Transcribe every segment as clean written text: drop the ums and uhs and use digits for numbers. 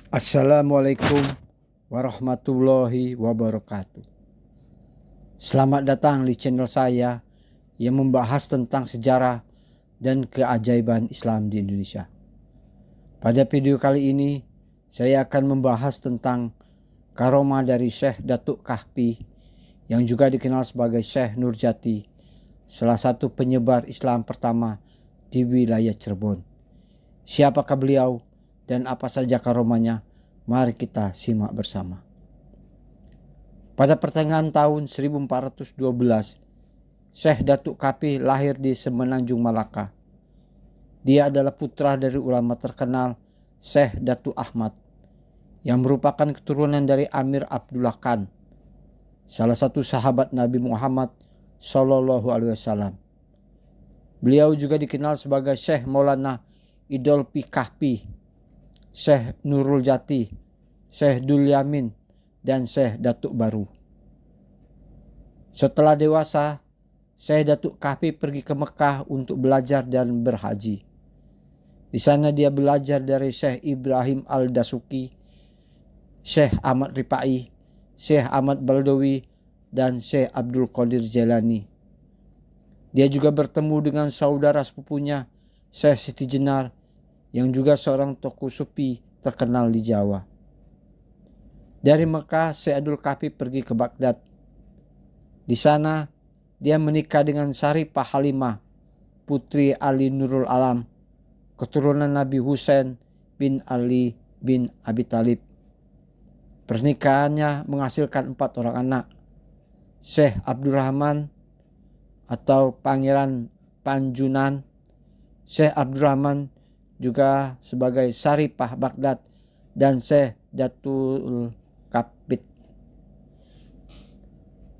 Assalamualaikum warahmatullahi wabarakatuh. Selamat datang di channel saya yang membahas tentang sejarah dan keajaiban Islam di Indonesia. Pada video kali ini saya akan membahas tentang karomah dari Syekh Datuk Kahfi yang juga dikenal sebagai Syekh Nurjati, salah satu penyebar Islam pertama di wilayah Cirebon. Siapakah beliau dan apa saja karomahnya? Mari kita simak bersama. Pada pertengahan tahun 1412, Syekh Datuk Kahfi lahir di Semenanjung Malaka. Dia adalah putra dari ulama terkenal Syekh Datuk Ahmad yang merupakan keturunan dari Amir Abdullah Khan, salah satu sahabat Nabi Muhammad SAW. Beliau juga dikenal sebagai Syekh Maulana Idolpi Kahfi, Syekh Nurul Jati, Syekh Dul Yamin, dan Syekh Datuk Baru. Setelah dewasa, Syekh Datuk Kahfi pergi ke Mekah untuk belajar dan berhaji. Di sana dia belajar dari Syekh Ibrahim Al-Dasuki, Syekh Ahmad Rifai, Syekh Ahmad Baldawi, dan Syekh Abdul Qadir Jailani. Dia juga bertemu dengan saudara sepupunya, Syekh Siti Jenar, yang juga seorang tokoh sufi terkenal di Jawa. Dari Mekah, Syekh Abdul Kahfi pergi ke Baghdad. Di sana, dia menikah dengan Syarifah Halimah, putri Ali Nurul Alam, keturunan Nabi Husain bin Ali bin Abi Thalib. Pernikahannya menghasilkan 4 orang anak. Syekh Abdurrahman atau Pangeran Panjunan, Syekh Abdurrahman juga sebagai Syarifah Baghdad, dan Syekh Datul Kahfi.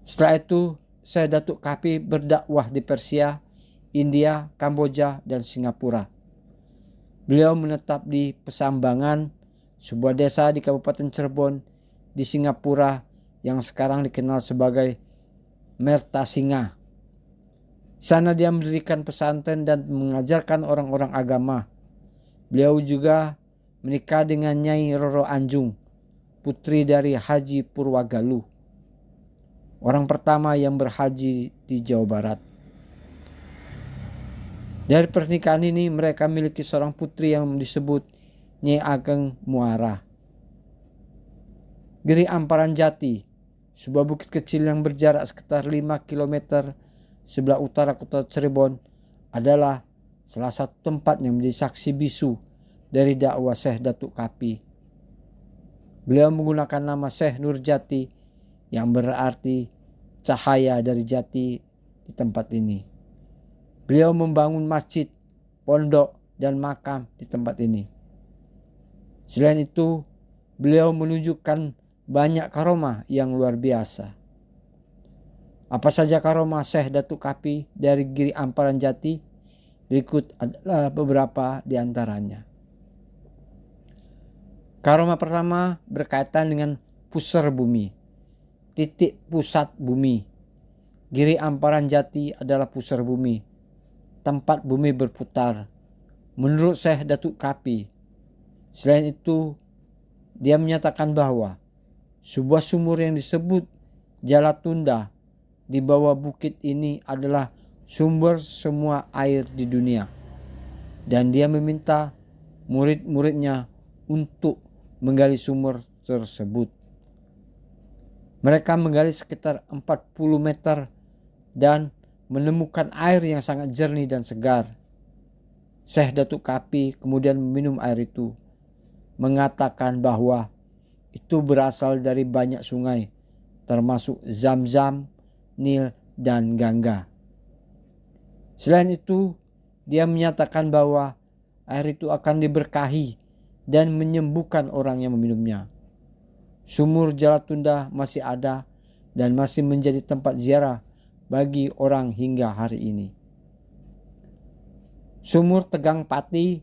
Setelah itu, Syekh Datuk Kahfi berdakwah di Persia, India, Kamboja, dan Singapura. Beliau menetap di Pesambangan, sebuah desa di Kabupaten Cirebon di Singapura yang sekarang dikenal sebagai Mertasinga. Di sana dia mendirikan pesantren dan mengajarkan orang-orang agama. Beliau juga menikah dengan Nyai Roro Anjung, putri dari Haji Purwagaluh, orang pertama yang berhaji di Jawa Barat. Dari pernikahan ini mereka memiliki seorang putri yang disebut Nyai Ageng Muara. Giri Amparan Jati, sebuah bukit kecil yang berjarak sekitar 5 km sebelah utara kota Cirebon, adalah salah satu tempat yang menjadi saksi bisu dari dakwah Syekh Datuk Kahfi. Beliau menggunakan nama Syekh Nurjati yang berarti cahaya dari jati di tempat ini. Beliau membangun masjid, pondok, dan makam di tempat ini. Selain itu, beliau menunjukkan banyak karomah yang luar biasa. Apa saja karomah Syekh Datuk Kahfi dari Giri Amparan Jati? Berikut adalah beberapa di antaranya. Karomah pertama berkaitan dengan pusar bumi, titik pusat bumi. Giri Amparan Jati adalah pusar bumi, tempat bumi berputar, menurut Syekh Datuk Kahfi. Selain itu, dia menyatakan bahwa sebuah sumur yang disebut Jalatunda di bawah bukit ini adalah sumber semua air di dunia, dan dia meminta murid-muridnya untuk menggali sumur tersebut. Mereka menggali sekitar 40 meter dan menemukan air yang sangat jernih dan segar. Syekh Datuk Kahfi kemudian meminum air itu, mengatakan bahwa itu berasal dari banyak sungai, termasuk Zam-Zam, Nil, dan Gangga. Selain itu, dia menyatakan bahwa air itu akan diberkahi dan menyembuhkan orang yang meminumnya. Sumur Jalatunda masih ada dan masih menjadi tempat ziarah bagi orang hingga hari ini. Sumur Tegang Pati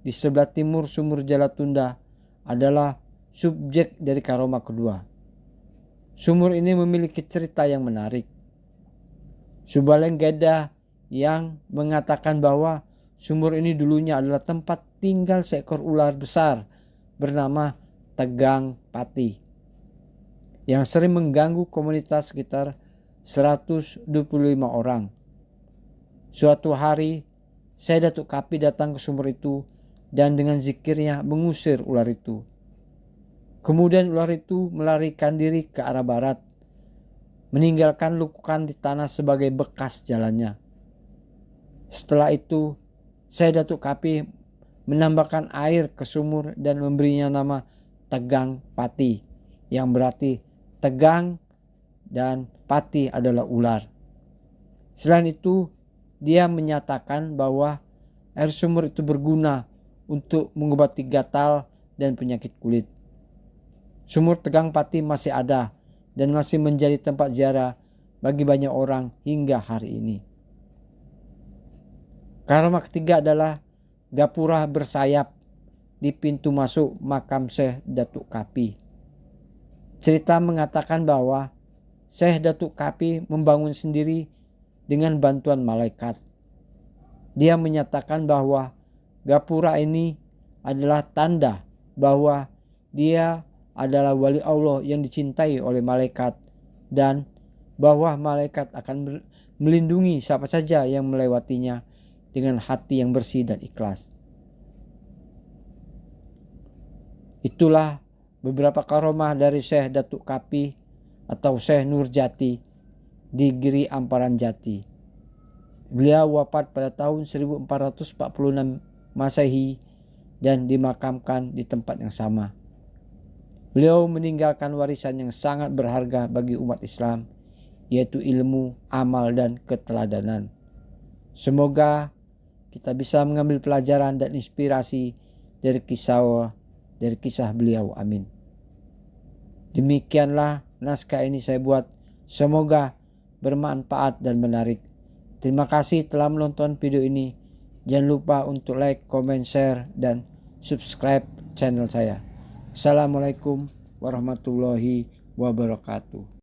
di sebelah timur sumur Jalatunda adalah subjek dari karomah kedua. Sumur ini memiliki cerita yang menarik. Sebuah legenda yang mengatakan bahwa sumur ini dulunya adalah tempat tinggal seekor ular besar bernama Tegang Pati yang sering mengganggu komunitas sekitar 125 orang. Suatu hari Syekh Datuk Kapi datang ke sumur itu dan dengan zikirnya mengusir ular itu. Kemudian ular itu melarikan diri ke arah barat, meninggalkan lukukan di tanah sebagai bekas jalannya. Setelah itu Syekh Datuk Kapi menambahkan air ke sumur dan memberinya nama Tegang Pati, yang berarti tegang dan pati adalah ular. Selain itu, dia menyatakan bahwa air sumur itu berguna untuk mengobati gatal dan penyakit kulit. Sumur Tegang Pati masih ada dan masih menjadi tempat ziarah bagi banyak orang hingga hari ini. Karama ketiga adalah gapura bersayap di pintu masuk makam Syekh Datuk Kapi. Cerita mengatakan bahwa Syekh Datuk Kapi membangun sendiri dengan bantuan malaikat. Dia menyatakan bahwa gapura ini adalah tanda bahwa dia adalah wali Allah yang dicintai oleh malaikat dan bahwa malaikat akan melindungi siapa saja yang melewatinya dengan hati yang bersih dan ikhlas. Itulah beberapa karomah dari Syekh Datuk Kapi atau Syekh Nurjati di Giri Amparan Jati. Beliau wafat pada tahun 1446 Masehi dan dimakamkan di tempat yang sama. Beliau meninggalkan warisan yang sangat berharga bagi umat Islam, yaitu ilmu, amal, dan keteladanan. Semoga kita bisa mengambil pelajaran dan inspirasi dari kisah beliau. Amin. Demikianlah naskah ini saya buat. Semoga bermanfaat dan menarik. Terima kasih telah menonton video ini. Jangan lupa untuk like, comment, share, dan subscribe channel saya. Assalamualaikum warahmatullahi wabarakatuh.